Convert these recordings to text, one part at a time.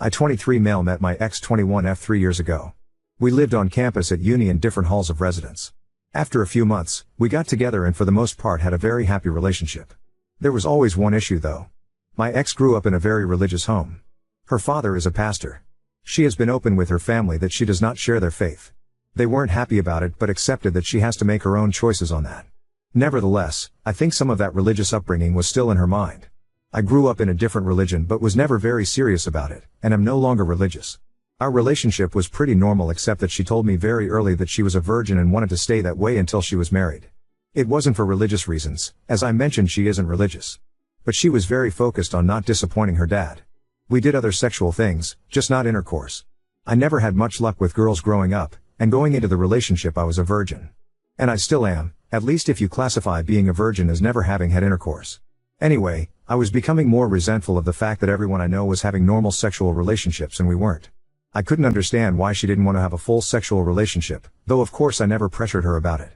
I 23 male met my ex 21 F 3 years ago. We lived on campus at uni in different halls of residence. After a few months, we got together and for the most part had a very happy relationship. There was always one issue though. My ex grew up in a very religious home. Her father is a pastor. She has been open with her family that she does not share their faith. They weren't happy about it but accepted that she has to make her own choices on that. Nevertheless, I think some of that religious upbringing was still in her mind. I grew up in a different religion but was never very serious about it, and am no longer religious. Our relationship was pretty normal except that she told me very early that she was a virgin and wanted to stay that way until she was married. It wasn't for religious reasons, as I mentioned she isn't religious. But she was very focused on not disappointing her dad. We did other sexual things, just not intercourse. I never had much luck with girls growing up, and going into the relationship I was a virgin. And I still am, at least if you classify being a virgin as never having had intercourse. Anyway, I was becoming more resentful of the fact that everyone I know was having normal sexual relationships and we weren't. I couldn't understand why she didn't want to have a full sexual relationship, though of course I never pressured her about it.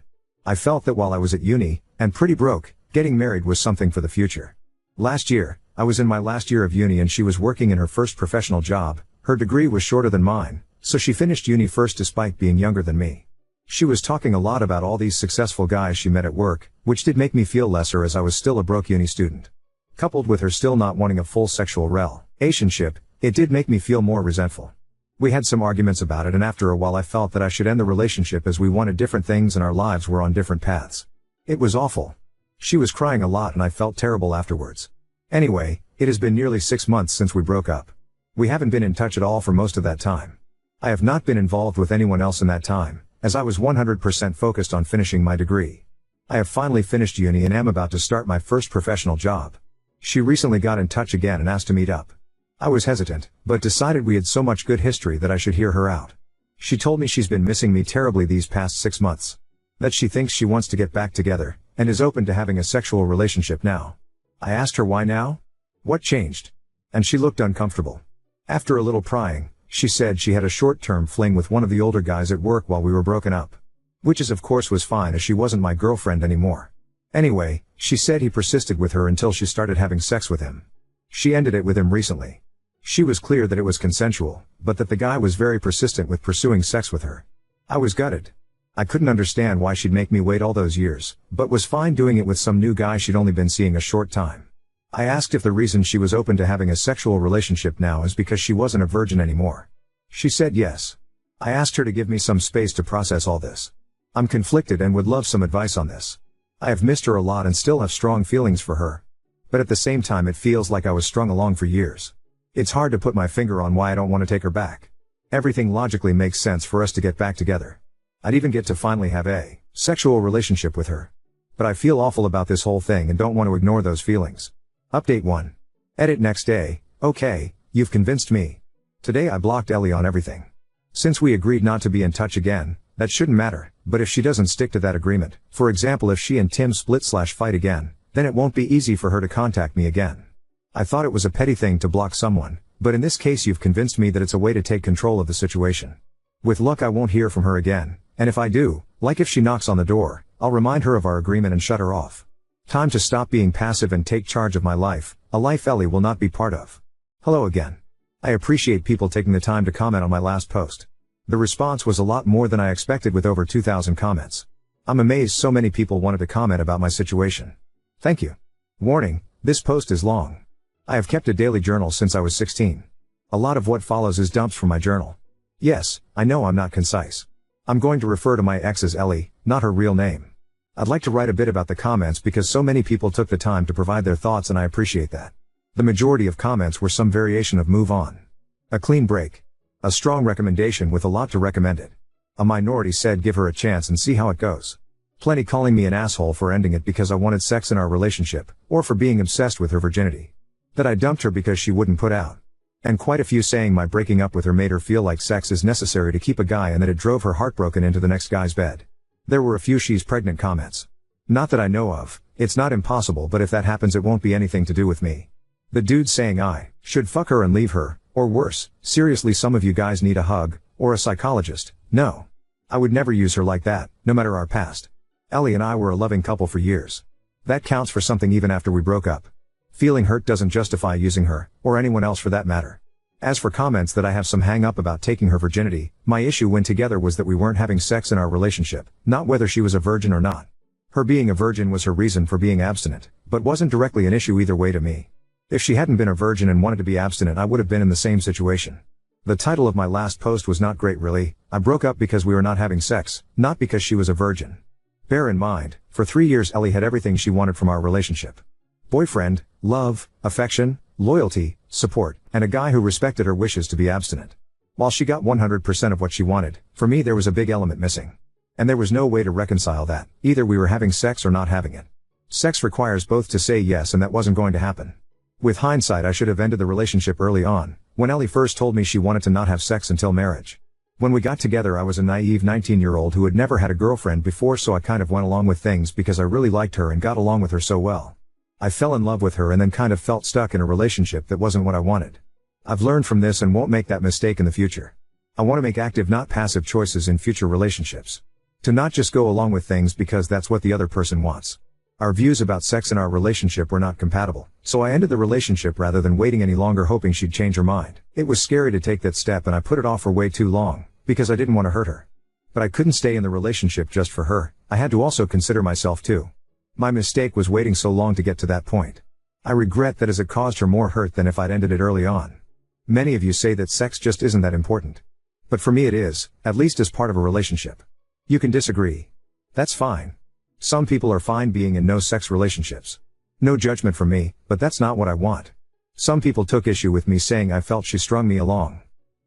I felt that while I was at uni, and pretty broke, getting married was something for the future. Last year, I was in my last year of uni and she was working in her first professional job. Her degree was shorter than mine, so she finished uni first despite being younger than me. She was talking a lot about all these successful guys she met at work, which did make me feel lesser as I was still a broke uni student. Coupled with her still not wanting a full sexual relationship, it did make me feel more resentful. We had some arguments about it and after a while I felt that I should end the relationship as we wanted different things and our lives were on different paths. It was awful. She was crying a lot and I felt terrible afterwards. Anyway, it has been nearly 6 months since we broke up. We haven't been in touch at all for most of that time. I have not been involved with anyone else in that time, as I was 100% focused on finishing my degree. I have finally finished uni and am about to start my first professional job. She recently got in touch again and asked to meet up. I was hesitant, but decided we had so much good history that I should hear her out. She told me she's been missing me terribly these past 6 months. That she thinks she wants to get back together, and is open to having a sexual relationship now. I asked her why now? What changed? And she looked uncomfortable. After a little prying, she said she had a short-term fling with one of the older guys at work while we were broken up. Which of course was fine as she wasn't my girlfriend anymore. Anyway, she said he persisted with her until she started having sex with him. She ended it with him recently. She was clear that it was consensual, but that the guy was very persistent with pursuing sex with her. I was gutted. I couldn't understand why she'd make me wait all those years, but was fine doing it with some new guy she'd only been seeing a short time. I asked if the reason she was open to having a sexual relationship now is because she wasn't a virgin anymore. She said yes. I asked her to give me some space to process all this. I'm conflicted and would love some advice on this. I have missed her a lot and still have strong feelings for her. But at the same time it feels like I was strung along for years. It's hard to put my finger on why I don't want to take her back. Everything logically makes sense for us to get back together. I'd even get to finally have a sexual relationship with her. But I feel awful about this whole thing and don't want to ignore those feelings. Update 1. Edit next day. Okay, you've convinced me. Today I blocked Ellie on everything. Since we agreed not to be in touch again, that shouldn't matter, but if she doesn't stick to that agreement, for example if she and Tim split/fight again, then it won't be easy for her to contact me again. I thought it was a petty thing to block someone, but in this case you've convinced me that it's a way to take control of the situation. With luck I won't hear from her again, and if I do, like if she knocks on the door, I'll remind her of our agreement and shut her off. Time to stop being passive and take charge of my life, a life Ellie will not be part of. Hello again. I appreciate people taking the time to comment on my last post. The response was a lot more than I expected with over 2,000 comments. I'm amazed so many people wanted to comment about my situation. Thank you. Warning, this post is long. I have kept a daily journal since I was 16. A lot of what follows is dumps from my journal. Yes, I know I'm not concise. I'm going to refer to my ex as Ellie, not her real name. I'd like to write a bit about the comments because so many people took the time to provide their thoughts and I appreciate that. The majority of comments were some variation of move on. A clean break. A strong recommendation with a lot to recommend it. A minority said give her a chance and see how it goes. Plenty calling me an asshole for ending it because I wanted sex in our relationship, or for being obsessed with her virginity. That I dumped her because she wouldn't put out. And quite a few saying my breaking up with her made her feel like sex is necessary to keep a guy and that it drove her heartbroken into the next guy's bed. There were a few she's pregnant comments. Not that I know of, it's not impossible but if that happens it won't be anything to do with me. The dude saying I should fuck her and leave her, or worse, seriously some of you guys need a hug, or a psychologist. No. I would never use her like that, no matter our past. Ellie and I were a loving couple for years. That counts for something even after we broke up. Feeling hurt doesn't justify using her, or anyone else for that matter. As for comments that I have some hang up about taking her virginity, my issue when together was that we weren't having sex in our relationship, not whether she was a virgin or not. Her being a virgin was her reason for being abstinent, but wasn't directly an issue either way to me. If she hadn't been a virgin and wanted to be abstinent, I would have been in the same situation. The title of my last post was not great really. I broke up because we were not having sex, not because she was a virgin. Bear in mind, for 3 years Ellie had everything she wanted from our relationship. Boyfriend, love, affection, loyalty, support, and a guy who respected her wishes to be abstinent. While she got 100% of what she wanted, for me there was a big element missing. And there was no way to reconcile that. Either we were having sex or not having it. Sex requires both to say yes, and that wasn't going to happen. With hindsight, I should have ended the relationship early on, when Ellie first told me she wanted to not have sex until marriage. When we got together I was a naive 19-year-old who had never had a girlfriend before, so I kind of went along with things because I really liked her and got along with her so well. I fell in love with her and then kind of felt stuck in a relationship that wasn't what I wanted. I've learned from this and won't make that mistake in the future. I want to make active, not passive choices in future relationships. To not just go along with things because that's what the other person wants. Our views about sex in our relationship were not compatible, so I ended the relationship rather than waiting any longer hoping she'd change her mind. It was scary to take that step and I put it off for way too long, because I didn't want to hurt her. But I couldn't stay in the relationship just for her, I had to also consider myself too. My mistake was waiting so long to get to that point. I regret that as it caused her more hurt than if I'd ended it early on. Many of you say that sex just isn't that important. But for me it is, at least as part of a relationship. You can disagree. That's fine. Some people are fine being in no-sex relationships. No judgment from me, but that's not what I want. Some people took issue with me saying I felt she strung me along.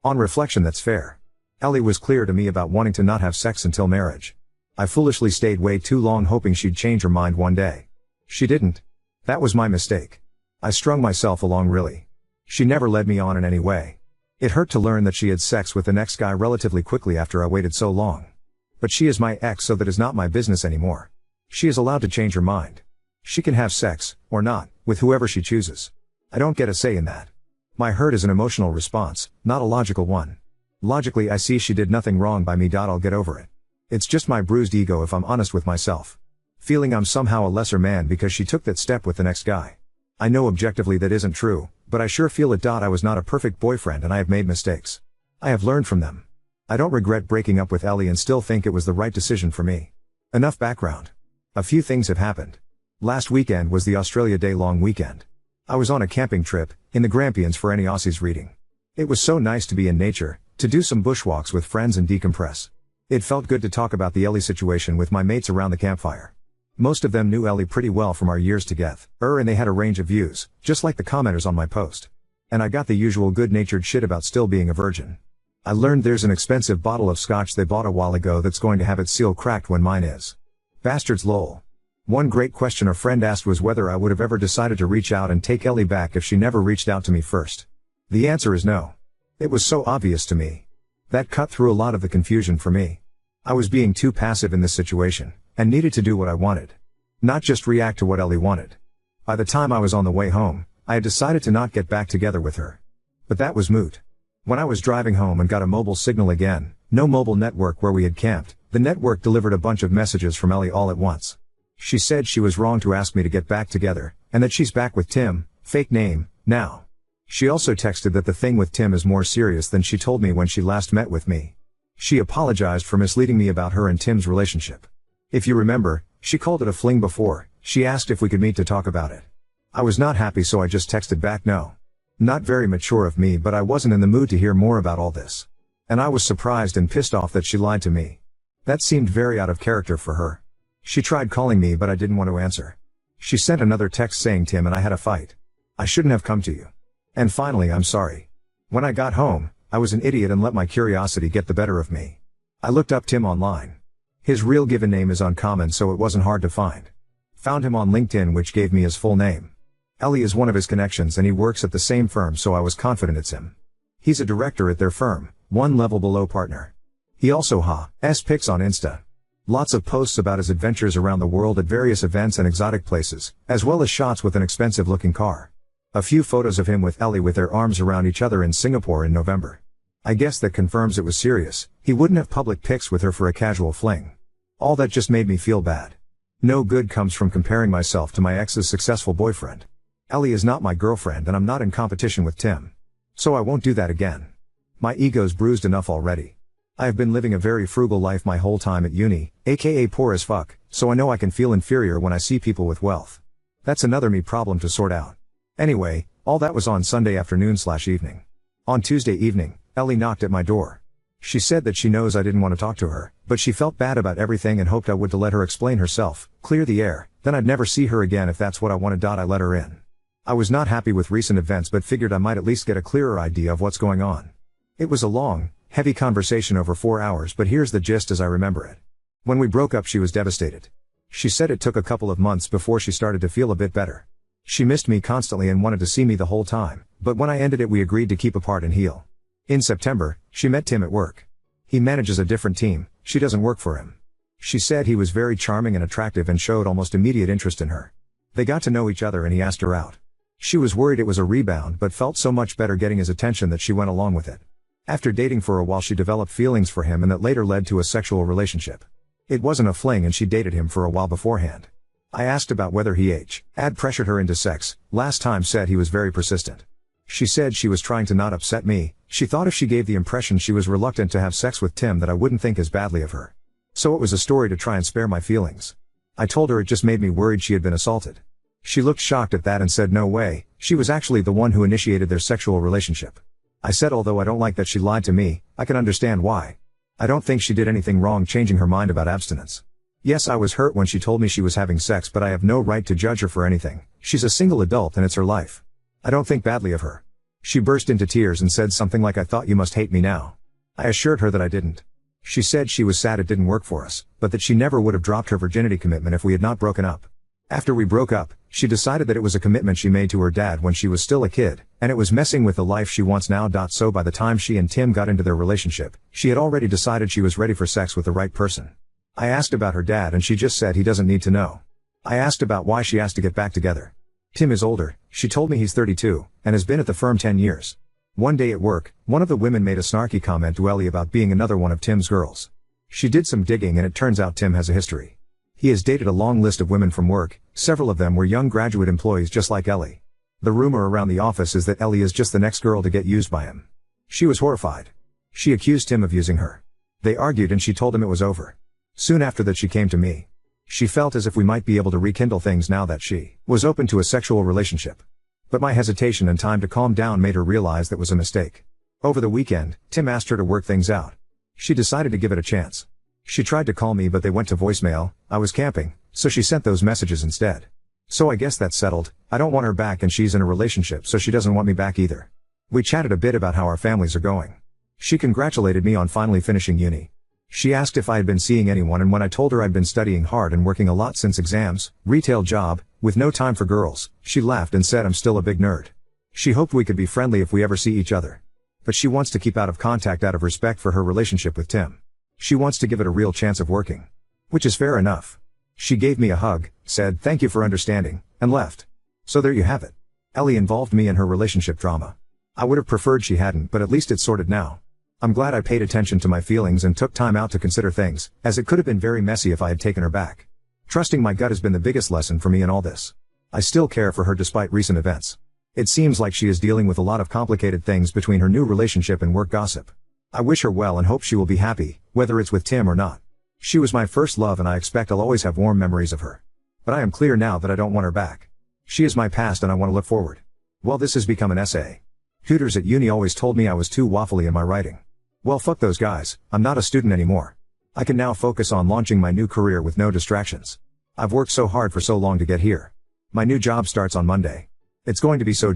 On reflection, that's fair. Ellie was clear to me about wanting to not have sex until marriage. I foolishly stayed way too long hoping she'd change her mind one day. She didn't. That was my mistake. I strung myself along really. She never led me on in any way. It hurt to learn that she had sex with the next guy relatively quickly after I waited so long. But she is my ex, so that is not my business anymore. She is allowed to change her mind. She can have sex, or not, with whoever she chooses. I don't get a say in that. My hurt is an emotional response, not a logical one. Logically I see she did nothing wrong by me. I'll get over it. It's just my bruised ego if I'm honest with myself. Feeling I'm somehow a lesser man because she took that step with the next guy. I know objectively that isn't true, but I sure feel it. I was not a perfect boyfriend and I have made mistakes. I have learned from them. I don't regret breaking up with Ellie and still think it was the right decision for me. Enough background. A few things have happened. Last weekend was the Australia Day long weekend. I was on a camping trip, in the Grampians for any Aussies reading. It was so nice to be in nature, to do some bushwalks with friends and decompress. It felt good to talk about the Ellie situation with my mates around the campfire. Most of them knew Ellie pretty well from our years together, and they had a range of views, just like the commenters on my post. And I got the usual good-natured shit about still being a virgin. I learned there's an expensive bottle of scotch they bought a while ago that's going to have its seal cracked when mine is. Bastards lol. One great question a friend asked was whether I would have ever decided to reach out and take Ellie back if she never reached out to me first. The answer is no. It was so obvious to me. That cut through a lot of the confusion for me. I was being too passive in this situation, and needed to do what I wanted. Not just react to what Ellie wanted. By the time I was on the way home, I had decided to not get back together with her. But that was moot. When I was driving home and got a mobile signal again, no mobile network where we had camped, the network delivered a bunch of messages from Ellie all at once. She said she was wrong to ask me to get back together, and that she's back with Tim, fake name, now. She also texted that the thing with Tim is more serious than she told me when she last met with me. She apologized for misleading me about her and Tim's relationship. If you remember, she called it a fling before. She asked if we could meet to talk about it. I was not happy, so I just texted back no. Not very mature of me, but I wasn't in the mood to hear more about all this. And I was surprised and pissed off that she lied to me. That seemed very out of character for her. She tried calling me, but I didn't want to answer. She sent another text saying Tim and I had a fight. I shouldn't have come to you. And finally, I'm sorry. When I got home, I was an idiot and let my curiosity get the better of me. I looked up Tim online. His real given name is uncommon, so it wasn't hard to find. Found him on LinkedIn, which gave me his full name. Ellie is one of his connections and he works at the same firm, so I was confident it's him. He's a director at their firm, one level below partner. He also has pics on Insta. Lots of posts about his adventures around the world at various events and exotic places, as well as shots with an expensive looking car. A few photos of him with Ellie with their arms around each other in Singapore in November. I guess that confirms it was serious. He wouldn't have public pics with her for a casual fling. All that just made me feel bad. No good comes from comparing myself to my ex's successful boyfriend. Ellie is not my girlfriend and I'm not in competition with Tim. So I won't do that again. My ego's bruised enough already. I have been living a very frugal life my whole time at uni, aka poor as fuck, so I know I can feel inferior when I see people with wealth. That's another me problem to sort out. Anyway, all that was on Sunday afternoon/evening. On Tuesday evening, Ellie knocked at my door. She said that she knows I didn't want to talk to her, but she felt bad about everything and hoped I would to let her explain herself, clear the air, then I'd never see her again if that's what I wanted. I let her in. I was not happy with recent events but figured I might at least get a clearer idea of what's going on. It was a long, heavy conversation over 4 hours, but here's the gist as I remember it. When we broke up she was devastated. She said it took a couple of months before she started to feel a bit better. She missed me constantly and wanted to see me the whole time, but when I ended it we agreed to keep apart and heal. In September, she met Tim at work. He manages a different team, she doesn't work for him. She said he was very charming and attractive and showed almost immediate interest in her. They got to know each other and he asked her out. She was worried it was a rebound but felt so much better getting his attention that she went along with it. After dating for a while she developed feelings for him and that later led to a sexual relationship. It wasn't a fling and she dated him for a while beforehand. I asked about whether he had pressured her into sex, last time said he was very persistent. She said she was trying to not upset me, she thought if she gave the impression she was reluctant to have sex with Tim that I wouldn't think as badly of her. So it was a story to try and spare my feelings. I told her it just made me worried she had been assaulted. She looked shocked at that and said no way, she was actually the one who initiated their sexual relationship. I said although I don't like that she lied to me, I can understand why. I don't think she did anything wrong changing her mind about abstinence. Yes, I was hurt when she told me she was having sex but I have no right to judge her for anything, she's a single adult and it's her life. I don't think badly of her. She burst into tears and said something like I thought you must hate me now. I assured her that I didn't. She said she was sad it didn't work for us, but that she never would have dropped her virginity commitment if we had not broken up. After we broke up, she decided that it was a commitment she made to her dad when she was still a kid, and it was messing with the life she wants now. So by the time she and Tim got into their relationship, she had already decided she was ready for sex with the right person. I asked about her dad and she just said he doesn't need to know. I asked about why she asked to get back together. Tim is older, she told me he's 32, and has been at the firm 10 years. One day at work, one of the women made a snarky comment to Ellie about being another one of Tim's girls. She did some digging and it turns out Tim has a history. He has dated a long list of women from work, several of them were young graduate employees just like Ellie. The rumor around the office is that Ellie is just the next girl to get used by him. She was horrified. She accused him of using her. They argued and she told him it was over. Soon after that she came to me. She felt as if we might be able to rekindle things now that she was open to a sexual relationship. But my hesitation and time to calm down made her realize that was a mistake. Over the weekend, Tim asked her to work things out. She decided to give it a chance. She tried to call me but they went to voicemail, I was camping, so she sent those messages instead. So I guess that's settled, I don't want her back and she's in a relationship so she doesn't want me back either. We chatted a bit about how our families are going. She congratulated me on finally finishing uni. She asked if I had been seeing anyone and when I told her I'd been studying hard and working a lot since exams, retail job, with no time for girls, she laughed and said I'm still a big nerd. She hoped we could be friendly if we ever see each other. But she wants to keep out of contact out of respect for her relationship with Tim. She wants to give it a real chance of working. Which is fair enough. She gave me a hug, said thank you for understanding, and left. So there you have it. Ellie involved me in her relationship drama. I would have preferred she hadn't, but at least it's sorted now. I'm glad I paid attention to my feelings and took time out to consider things, as it could have been very messy if I had taken her back. Trusting my gut has been the biggest lesson for me in all this. I still care for her despite recent events. It seems like she is dealing with a lot of complicated things between her new relationship and work gossip. I wish her well and hope she will be happy, whether it's with Tim or not. She was my first love and I expect I'll always have warm memories of her. But I am clear now that I don't want her back. She is my past and I want to look forward. Well, this has become an essay. Tutors at uni always told me I was too waffly in my writing. Well, fuck those guys, I'm not a student anymore. I can now focus on launching my new career with no distractions. I've worked so hard for so long to get here. My new job starts on Monday. It's going to be so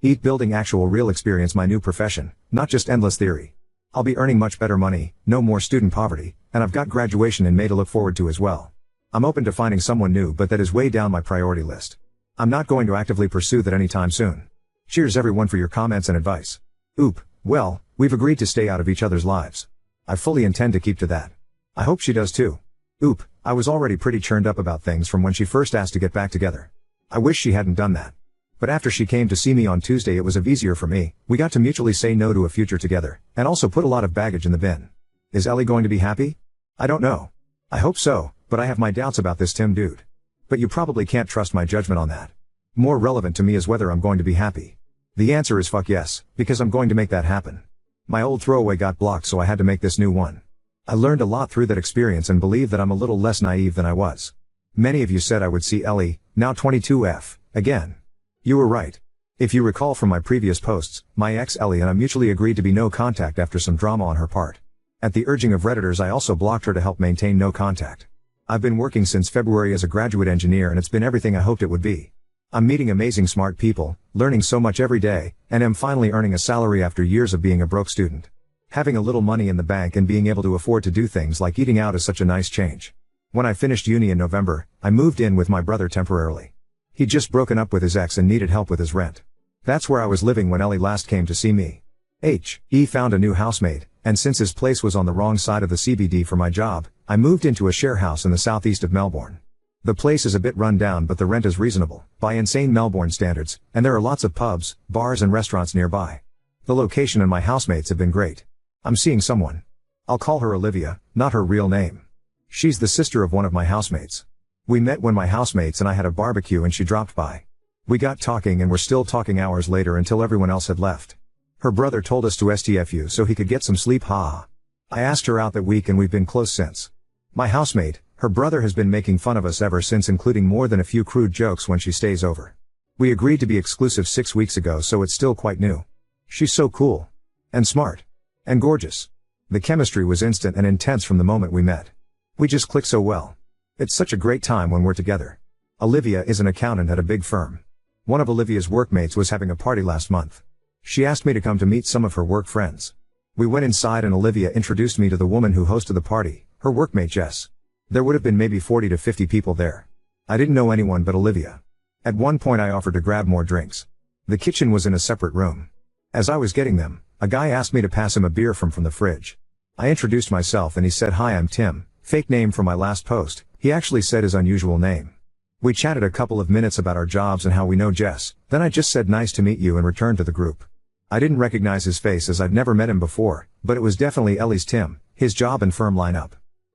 eat building actual real experience, my new profession, not just endless theory. I'll be earning much better money, no more student poverty, and I've got graduation in May to look forward to as well. I'm open to finding someone new but that is way down my priority list. I'm not going to actively pursue that anytime soon. Cheers everyone for your comments and advice. Oop, well, we've agreed to stay out of each other's lives. I fully intend to keep to that. I hope she does too. Oop, I was already pretty churned up about things from when she first asked to get back together. I wish she hadn't done that. But after she came to see me on Tuesday it was easier for me, we got to mutually say no to a future together, and also put a lot of baggage in the bin. Is Ellie going to be happy? I don't know. I hope so, but I have my doubts about this Tim dude. But you probably can't trust my judgment on that. More relevant to me is whether I'm going to be happy. The answer is fuck yes, because I'm going to make that happen. My old throwaway got blocked, so I had to make this new one. I learned a lot through that experience and believe that I'm a little less naive than I was. Many of you said I would see Ellie, now 22F, again. You were right. If you recall from my previous posts, my ex Ellie and I mutually agreed to be no contact after some drama on her part. At the urging of Redditors, I also blocked her to help maintain no contact. I've been working since February as a graduate engineer, and it's been everything I hoped it would be. I'm meeting amazing smart people, learning so much every day, and am finally earning a salary after years of being a broke student. Having a little money in the bank and being able to afford to do things like eating out is such a nice change. When I finished uni in November, I moved in with my brother temporarily. He'd just broken up with his ex and needed help with his rent. That's where I was living when Ellie last came to see me. He found a new housemate, and since his place was on the wrong side of the CBD for my job, I moved into a share house in the southeast of Melbourne. The place is a bit run down, but the rent is reasonable, by insane Melbourne standards, and there are lots of pubs, bars and restaurants nearby. The location and my housemates have been great. I'm seeing someone. I'll call her Olivia, not her real name. She's the sister of one of my housemates. We met when my housemates and I had a barbecue and she dropped by. We got talking and were still talking hours later until everyone else had left. Her brother told us to STFU so he could get some sleep, haha. I asked her out that week and we've been close since. My housemate, her brother, has been making fun of us ever since, including more than a few crude jokes when she stays over. We agreed to be exclusive 6 weeks ago, so it's still quite new. She's so cool. And smart. And gorgeous. The chemistry was instant and intense from the moment we met. We just click so well. It's such a great time when we're together. Olivia is an accountant at a big firm. One of Olivia's workmates was having a party last month. She asked me to come to meet some of her work friends. We went inside and Olivia introduced me to the woman who hosted the party, her workmate Jess. There would have been maybe 40 to 50 people there. I didn't know anyone but Olivia. At one point I offered to grab more drinks. The kitchen was in a separate room. As I was getting them, a guy asked me to pass him a beer from the fridge. I introduced myself and he said, "Hi, I'm Tim," fake name from my last post. He actually said his unusual name. We chatted a couple of minutes about our jobs and how we know Jess, then I just said nice to meet you and returned to the group. I didn't recognize his face as I'd never met him before, but it was definitely Ellie's Tim, his job and firm lineup.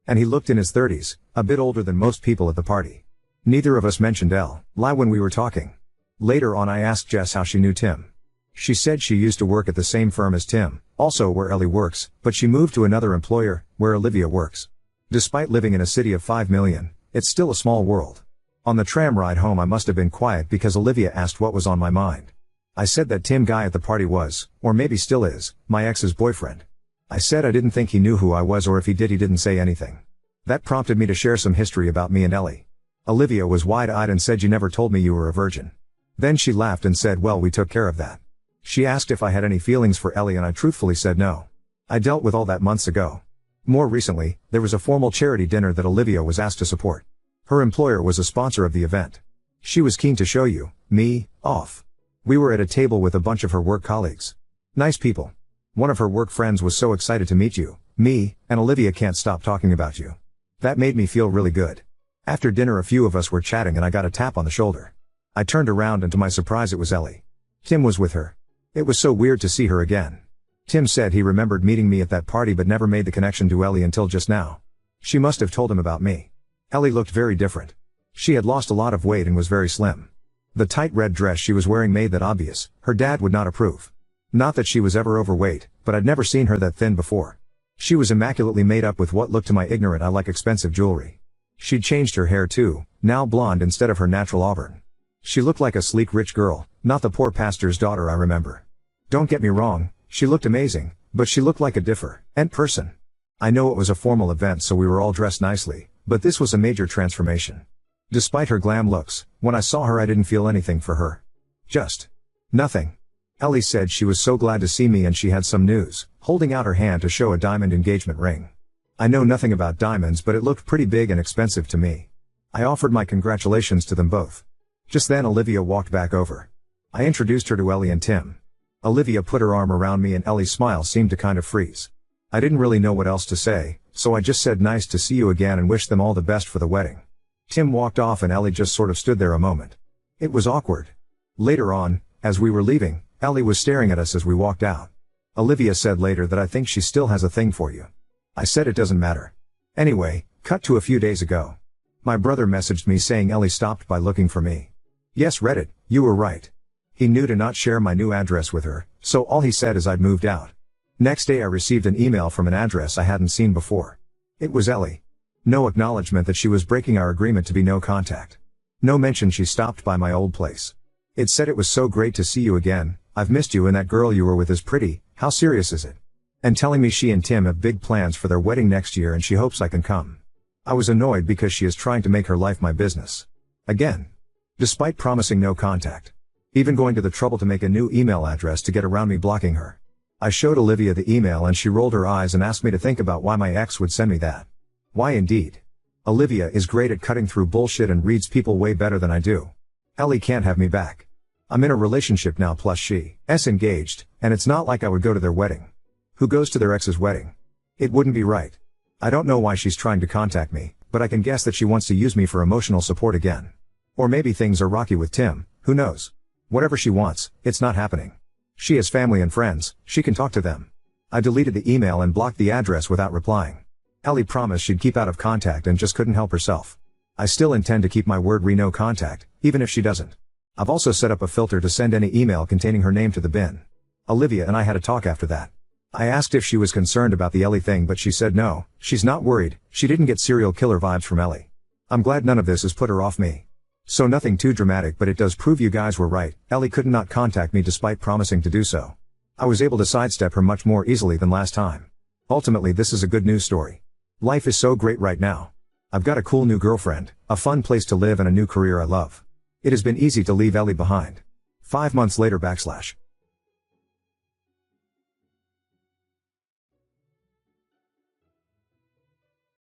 And he looked in his 30s, a bit older than most people at the party. Neither of us mentioned Lie when we were talking. Later on I asked Jess how she knew Tim. She said she used to work at the same firm as Tim, also where Ellie works, but she moved to another employer, where Olivia works. Despite living in a city of 5 million, it's still a small world. On the tram ride home I must have been quiet because Olivia asked what was on my mind. I said that Tim guy at the party was, or maybe still is, my ex's boyfriend. I said I didn't think he knew who I was, or if he did he didn't say anything. That prompted me to share some history about me and Ellie. Olivia was wide-eyed and said, "You never told me you were a virgin." Then she laughed and said, "Well, we took care of that." She asked if I had any feelings for Ellie and I truthfully said no. I dealt with all that months ago. More recently, there was a formal charity dinner that Olivia was asked to support. Her employer was a sponsor of the event. She was keen to show me off. We were at a table with a bunch of her work colleagues. Nice people. One of her work friends was so excited to meet me, and Olivia can't stop talking about you. That made me feel really good. After dinner a few of us were chatting and I got a tap on the shoulder. I turned around and to my surprise it was Ellie. Tim was with her. It was so weird to see her again. Tim said he remembered meeting me at that party but never made the connection to Ellie until just now. She must have told him about me. Ellie looked very different. She had lost a lot of weight and was very slim. The tight red dress she was wearing made that obvious. Her dad would not approve. Not that she was ever overweight, but I'd never seen her that thin before. She was immaculately made up with what looked to my ignorant eye like expensive jewelry. She'd changed her hair too, now blonde instead of her natural auburn. She looked like a sleek rich girl, not the poor pastor's daughter I remember. Don't get me wrong, she looked amazing, but she looked like a different person. I know it was a formal event so we were all dressed nicely, but this was a major transformation. Despite her glam looks, when I saw her I didn't feel anything for her. Just nothing. Ellie said she was so glad to see me and she had some news, holding out her hand to show a diamond engagement ring. I know nothing about diamonds but it looked pretty big and expensive to me. I offered my congratulations to them both. Just then Olivia walked back over. I introduced her to Ellie and Tim. Olivia put her arm around me and Ellie's smile seemed to kind of freeze. I didn't really know what else to say, so I just said nice to see you again and wished them all the best for the wedding. Tim walked off and Ellie just sort of stood there a moment. It was awkward. Later on, as we were leaving, Ellie was staring at us as we walked out. Olivia said later that I think she still has a thing for you. I said it doesn't matter. Anyway, cut to a few days ago. My brother messaged me saying Ellie stopped by looking for me. Yes, Reddit, you were right. He knew to not share my new address with her, so all he said is I'd moved out. Next day I received an email from an address I hadn't seen before. It was Ellie. No acknowledgement that she was breaking our agreement to be no contact. No mention she stopped by my old place. It said it was so great to see you again, I've missed you and that girl you were with is pretty, how serious is it? And telling me she and Tim have big plans for their wedding next year and she hopes I can come. I was annoyed because she is trying to make her life my business. Again. Despite promising no contact. Even going to the trouble to make a new email address to get around me blocking her. I showed Olivia the email and she rolled her eyes and asked me to think about why my ex would send me that. Why indeed? Olivia is great at cutting through bullshit and reads people way better than I do. Ellie can't have me back. I'm in a relationship now plus she's engaged, and it's not like I would go to their wedding. Who goes to their ex's wedding? It wouldn't be right. I don't know why she's trying to contact me, but I can guess that she wants to use me for emotional support again. Or maybe things are rocky with Tim, who knows? Whatever she wants, it's not happening. She has family and friends, she can talk to them. I deleted the email and blocked the address without replying. Ellie promised she'd keep out of contact and just couldn't help herself. I still intend to keep my word no contact, even if she doesn't. I've also set up a filter to send any email containing her name to the bin. Olivia and I had a talk after that. I asked if she was concerned about the Ellie thing but she said no, she's not worried, she didn't get serial killer vibes from Ellie. I'm glad none of this has put her off me. So nothing too dramatic but it does prove you guys were right, Ellie could not contact me despite promising to do so. I was able to sidestep her much more easily than last time. Ultimately this is a good news story. Life is so great right now. I've got a cool new girlfriend, a fun place to live and a new career I love. It has been easy to leave Ellie behind. 5 months later /.